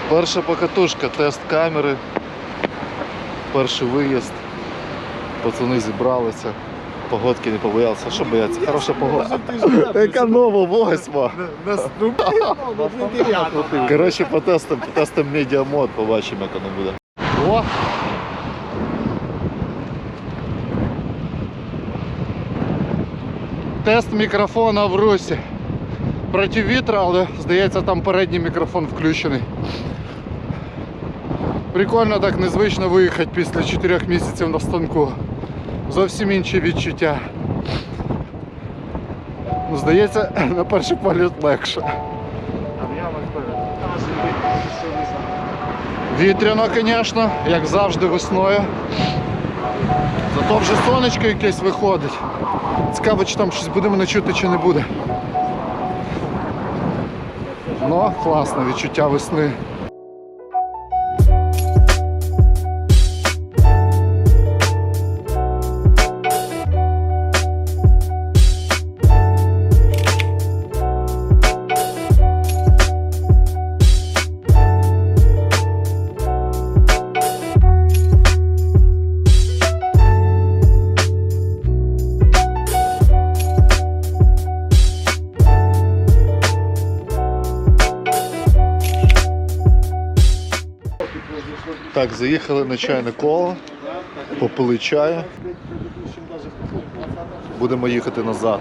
Перша покатушка, тест камери, перший виїзд, пацани зібралися, погодки не побоялися. Що бояться? Хороша погода. Яка нова, 8. Коротше, потестимо медіамод, побачимо, як воно буде. О! Тест мікрофона в русі. Проти вітра, але здається там передній мікрофон включений. Прикольно так незвично виїхати після 4 місяців на станку. Зовсім інші відчуття. Ну, здається, на перший погляд легше. Вітряно, звісно, як завжди весною. Зато вже сонечко якесь виходить. Цікаво, чи там щось буде мене чути, чи не буде. Ну, класно, відчуття весни. Так, заїхали на чайне коло, попили чаю, будемо їхати назад.